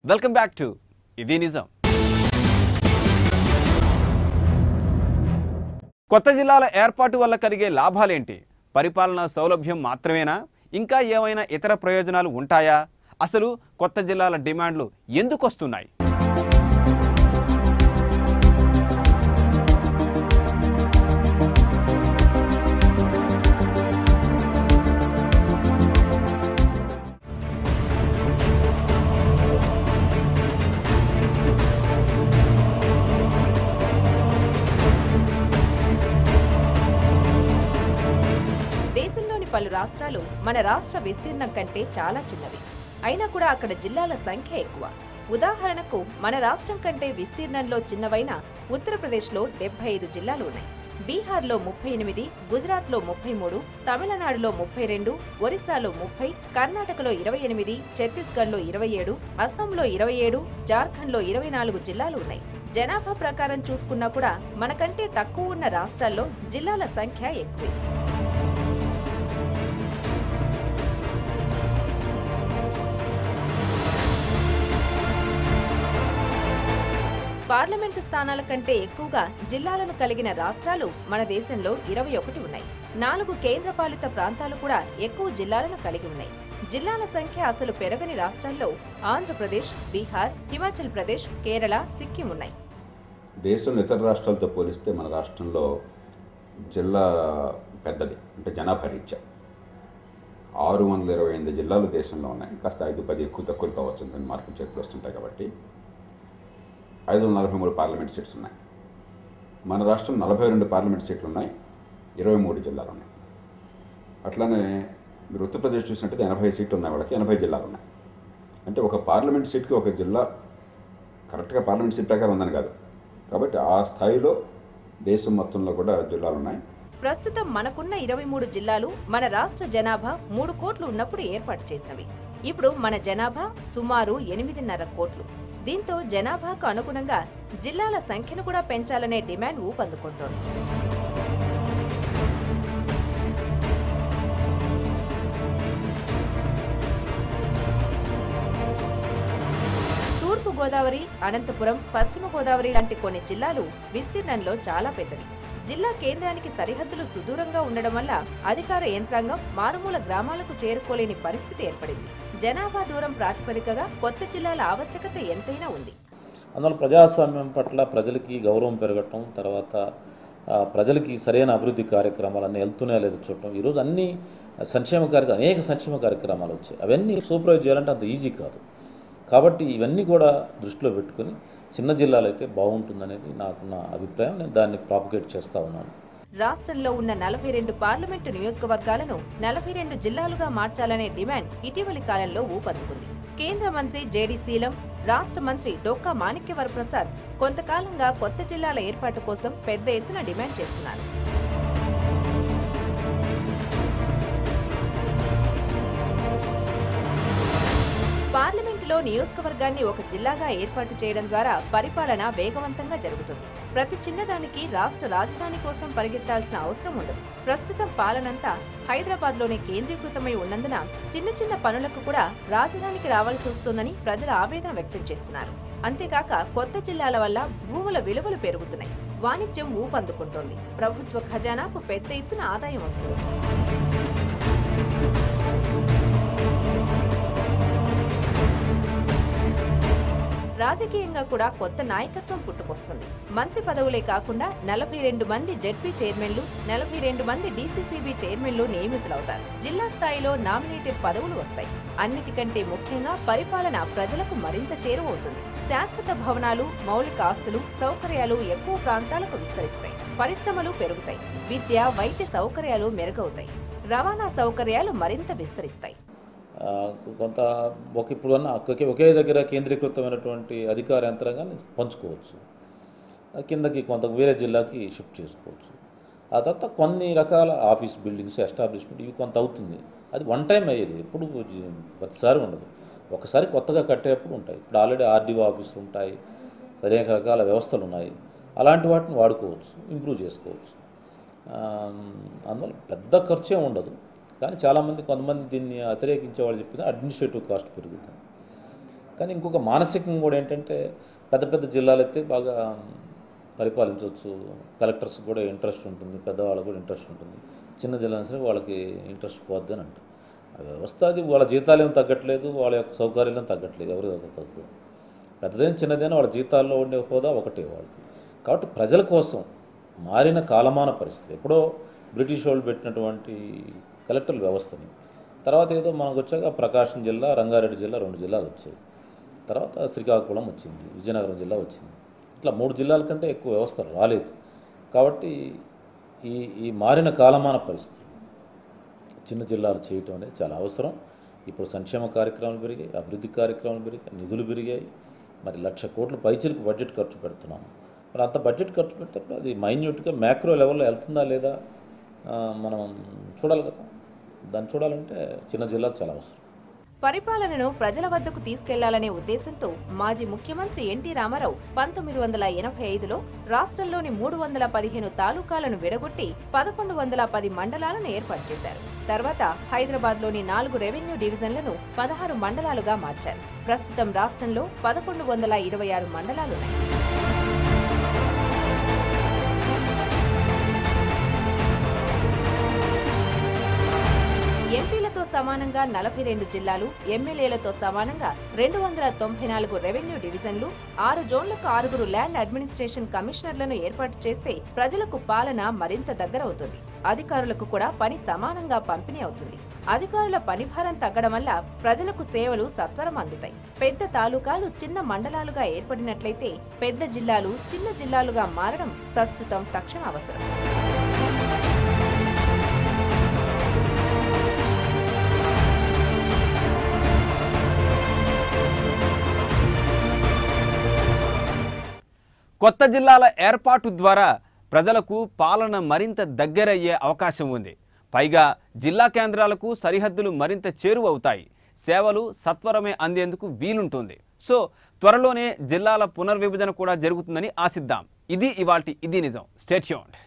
Welcome back to ఇది నిజం. కొత్త జిల్లాల ఏర్పాటు వల్ల కలిగే లాభాలేంటి? పరిపాలనా సౌలభ్యం మాత్రమేనా? ఇంకా ఏమైనా ఇతర ప్రయోజనాలు ఉంటాయా? అసలు కొత్త జిల్లాల డిమాండ్లు ఎందుకు వస్తున్నాయి? దేశంలోని పలు రాష్ట్రాలు మన రాష్ట్ర విస్తీర్ణం కంటే చాలా చిన్నవి. అయినా కూడా అక్కడ జిల్లాల సంఖ్య ఎక్కువ. ఉదాహరణకు మన రాష్ట్రం కంటే విస్తీర్ణంలో చిన్నవైన ఉత్తరప్రదేశ్లో 75 జిల్లాలు ఉన్నాయి. బీహార్లో 38, గుజరాత్లో 33, తమిళనాడులో 32, ఒరిస్సాలో 30, కర్ణాటకలో 28, ఛత్తీస్గఢ్లో 27, అస్సాంలో 27, జార్ఖండ్లో 24 జిల్లాలు ఉన్నాయి. జనాభా ప్రకారం చూసుకున్నా కూడా మనకంటే తక్కువ ఉన్న రాష్ట్రాల్లో జిల్లాల సంఖ్య ఎక్కువే. పార్లమెంటు స్థానాల కంటే ఎక్కువగా జిల్లాలను కలిగిన రాష్ట్రాలు మన దేశంలో 21 ఉన్నాయి. 4 కేంద్రపాలిత ప్రాంతాలు కూడా ఎక్కువ జిల్లాలను కలిగి ఉన్నాయి. జిల్లాల సంఖ్య అసలు పెరగని రాష్ట్రాల్లో ఆంధ్రప్రదేశ్, బీహార్, హిమాచల్ ప్రదేశ్, కేరళ, సిక్కిం ఉన్నాయి. దేశంలో ఇతర రాష్ట్రాలతో పోలిస్తే మన రాష్ట్రంలో జిల్లా పెద్దది, అంటే జనాభా రీత్యా 628 జిల్లాలు దేశంలో ఉన్నాయి. కాస్త 5-10 ఎక్కువ తక్కువ కావచ్చు, మార్పులు చేర్పులు వస్తుంటాయి కాబట్టి 543 పార్లమెంట్ సీట్స్ ఉన్నాయి. మన రాష్ట్రం 42 పార్లమెంట్ సీట్లు ఉన్నాయి, 23 జిల్లాలు ఉన్నాయి. అట్లానే మీరు ఉత్తరప్రదేశ్ చూసినట్టయితే 80 సీట్లు ఉన్నాయి, వాళ్ళకి 80 జిల్లాలు ఉన్నాయి. అంటే ఒక పార్లమెంట్ సీట్కి ఒక జిల్లా, కరెక్ట్గా పార్లమెంట్ సీట్ ప్రకారం ఉందని కాదు. కాబట్టి ఆ స్థాయిలో దేశం మొత్తంలో కూడా జిల్లాలు ఉన్నాయి. ప్రస్తుతం మనకున్న 23 జిల్లాలు మన రాష్ట్ర జనాభా 3 కోట్లు ఉన్నప్పుడు ఏర్పాటు చేసినవి. ఇప్పుడు మన జనాభా సుమారు 8.5 కోట్లు. దీంతో జనాభాకు అనుగుణంగా జిల్లాల సంఖ్యను కూడా పెంచాలనే డిమాండ్ ఊపందుకుంటోంది. తూర్పు గోదావరి, అనంతపురం, పశ్చిమ గోదావరి లాంటి కొన్ని జిల్లాలు విస్తీర్ణంలో చాలా పెద్దవి. జిల్లా కేంద్రానికి సరిహద్దులు సుదూరంగా ఉండడం వల్ల అధికార యంత్రాంగం మారుమూల గ్రామాలకు చేరుకోలేని పరిస్థితి ఏర్పడింది. జనాభా దూరం ప్రాతిపదికగా కొత్త జిల్లాల ఆవశ్యకత ఎంతైనా ఉంది. అందువల్ల ప్రజాస్వామ్యం పట్ల ప్రజలకి గౌరవం పెరగటం, తర్వాత ప్రజలకి సరైన అభివృద్ధి కార్యక్రమాలన్నీ వెళ్తున్నాయో లేదో చూడటం. ఈరోజు అన్ని అనేక సంక్షేమ కార్యక్రమాలు వచ్చాయి. అవన్నీ సూపర్వైజ్ చేయాలంటే అంత ఈజీ కాదు. కాబట్టి ఇవన్నీ కూడా దృష్టిలో పెట్టుకుని చిన్న జిల్లాలు అయితే బాగుంటుందనేది నాకున్న అభిప్రాయం. నేను దాన్ని ప్రాపగేట్ చేస్తూ ఉన్నాను. రాష్ట్రంలో ఉన్న 42 పార్లమెంటు నియోజకవర్గాలను 42 జిల్లాలుగా మార్చాలనే డిమాండ్ ఇటీవలి కాలంలో ఊపందుకుంది. కేంద్ర మంత్రి జేడీ శీలం, రాష్ట్ర మంత్రి డొక్కా మాణిక్యవరప్రసాద్ కొంతకాలంగా కొత్త జిల్లాల ఏర్పాటు కోసం పెద్ద ఎత్తున డిమాండ్ చేస్తున్నారు. పార్లమెంటులో నియోజకవర్గాన్ని ఒక జిల్లాగా ఏర్పాటు చేయడం ద్వారా పరిపాలన వేగవంతంగా జరుగుతుంది. ప్రతి చిన్నదానికి రాష్ట్ర రాజధాని కోసం పరిగెత్తాల్సిన అవసరం ఉండదు. ప్రస్తుతం పాలనంతా హైదరాబాద్లోనే కేంద్రీకృతమై ఉన్నందున చిన్న చిన్న పనులకు కూడా రాజధానికి రావాల్సి వస్తుందని ప్రజలు ఆవేదన వ్యక్తం చేస్తున్నారు. అంతేకాక కొత్త జిల్లాల వల్ల భూముల విలువలు పెరుగుతున్నాయి, వాణిజ్యం ఊపందుకుంటోంది, ప్రభుత్వ ఖజానాకు పెద్ద ఎత్తున ఆదాయం వస్తుంది. రాజకీయంగా కూడా కొత్త నాయకత్వం పుట్టుకొస్తుంది. మంత్రి పదవులే కాకుండా 42 మంది జెడ్పీ చైర్మన్లు, 42 మంది డీసీసీబీ చైర్మన్లు నియమితులవుతారు. జిల్లా స్థాయిలో నామినేటెడ్ పదవులు వస్తాయి. అన్నిటికంటే ముఖ్యంగా పరిపాలన ప్రజలకు మరింత చేరువవుతుంది. శాశ్వత భవనాలు, మౌలిక ఆస్తులు, సౌకర్యాలు ఎక్కువ ప్రాంతాలకు విస్తరిస్తాయి. పరిశ్రమలు పెరుగుతాయి. విద్య, వైద్య సౌకర్యాలు మెరుగవుతాయి. రవాణా సౌకర్యాలు మరింత విస్తరిస్తాయి. కొంత ఇప్పుడున్న ఒకే దగ్గర కేంద్రీకృతమైనటువంటి అధికార యంత్రాంగాన్ని పంచుకోవచ్చు. కిందకి కొంత వేరే జిల్లాకి షిఫ్ట్ చేసుకోవచ్చు. ఆ తర్వాత కొన్ని రకాల ఆఫీస్ బిల్డింగ్స్ ఎస్టాబ్లిష్మెంట్ ఇవి కొంత అవుతుంది. అది వన్ టైం అయ్యేది, ఎప్పుడు ప్రతిసారి ఉండదు. ఒకసారి కొత్తగా కట్టేటప్పుడు ఉంటాయి. ఇప్పుడు ఆల్రెడీ ఆర్డీఓ ఆఫీసులు ఉంటాయి, అనేక రకాల వ్యవస్థలు ఉన్నాయి. అలాంటి వాటిని వాడుకోవచ్చు, ఇంప్రూవ్ చేసుకోవచ్చు. అందువల్ల పెద్ద ఖర్చే ఉండదు. కానీ కొంతమంది దీన్ని వ్యతిరేకించే వాళ్ళు చెప్పిన అడ్మినిస్ట్రేటివ్ కాస్ట్ పెరుగుతుంది. కానీ ఇంకొక మానసికంగా కూడా ఏంటంటే పెద్ద పెద్ద జిల్లాలు అయితే బాగా పరిపాలించవచ్చు, కలెక్టర్స్ కూడా ఇంట్రెస్ట్ ఉంటుంది, పెద్దవాళ్ళకు కూడా ఇంట్రెస్ట్ ఉంటుంది. చిన్న జిల్లా సరే వాళ్ళకి ఇంట్రెస్ట్ పోద్ది అని అంటారు. ఆ వ్యవస్థ అది వాళ్ళ జీతాలు ఏం తగ్గట్లేదు, వాళ్ళ యొక్క సౌకర్యాలు ఏం తగ్గట్లేదు, ఎవరు తక్కువ. పెద్దదైన చిన్నదైనా వాళ్ళ జీతాల్లో ఉండే హోదా ఒకటే వాళ్ళది. కాబట్టి ప్రజల కోసం మారిన కాలమాన పరిస్థితి, ఎప్పుడో బ్రిటిష్ వాళ్ళు పెట్టినటువంటి కలెక్టర్ల వ్యవస్థని తర్వాత ఏదో మనకు వచ్చాక ప్రకాశం జిల్లా, రంగారెడ్డి జిల్లా 2 జిల్లాలు వచ్చాయి. తర్వాత శ్రీకాకుళం వచ్చింది, విజయనగరం జిల్లా వచ్చింది. ఇట్లా 3 జిల్లాల కంటే ఎక్కువ వ్యవస్థ రాలేదు. కాబట్టి ఈ మారిన కాలమాన పరిస్థితి చిన్న జిల్లాలు చేయటం అనేది చాలా అవసరం. ఇప్పుడు సంక్షేమ కార్యక్రమాలు పెరిగాయి, అభివృద్ధి కార్యక్రమాలు పెరిగాయి, నిధులు పెరిగాయి. మరి 1,00,000 కోట్ల పైచిలకు బడ్జెట్ ఖర్చు పెడుతున్నాము. మరి అంత బడ్జెట్ ఖర్చు పెడితే అది మైన్యూట్గా మ్యాక్రో లెవెల్లో వెళ్తుందా లేదా మనం చూడాలి కదా. దాన్ని చూడాలంటే చిన్న జిల్లాలు చాలా అవసరం. పరిపాలనను ప్రజల వద్దకు తీసుకెళ్లాలనే ఉద్దేశంతో మాజీ ముఖ్యమంత్రి ఎన్టీ రామారావు 1985లో రాష్ట్రంలోని 315 తాలూకాలను విడగొట్టి 1110 మండలాలను ఏర్పాటు చేశారు. తర్వాత హైదరాబాద్లోని 4 రెవెన్యూ డివిజన్లను 16 మండలాలుగా మార్చారు. ప్రస్తుతం రాష్ట్రంలో 1126 మండలాలున్నాయి. ఎంపీలతో సమానంగా 42 జిల్లాలు, ఎమ్మెల్యేలతో సమానంగా 294 రెవెన్యూ డివిజన్లు, 6 జోన్లకు 6 ల్యాండ్ అడ్మినిస్ట్రేషన్ కమిషనర్లను ఏర్పాటు చేస్తే ప్రజలకు పాలన మరింత దగ్గరవుతుంది. అధికారులకు కూడా పని సమానంగా పంపిణీ అవుతుంది. అధికారుల పనిభారం తగ్గడం వల్ల ప్రజలకు సేవలు సత్వరం అందుతాయి. పెద్ద తాలూకాలు చిన్న మండలాలుగా ఏర్పడినట్లయితే పెద్ద జిల్లాలు చిన్న జిల్లాలుగా మారడం ప్రస్తుతం తక్షణ అవసరం. కొత్త జిల్లాల ఏర్పాటు ద్వారా ప్రజలకు పాలన మరింత దగ్గరయ్యే అవకాశం ఉంది. పైగా జిల్లా కేంద్రాలకు సరిహద్దులు మరింత చేరువవుతాయి. సేవలు సత్వరమే అందేందుకు వీలుంటుంది. సో త్వరలోనే జిల్లాల పునర్విభజన కూడా జరుగుతుందని ఆశిద్దాం. ఇది ఇవాల్టి ఇది నిజం. Stay tuned.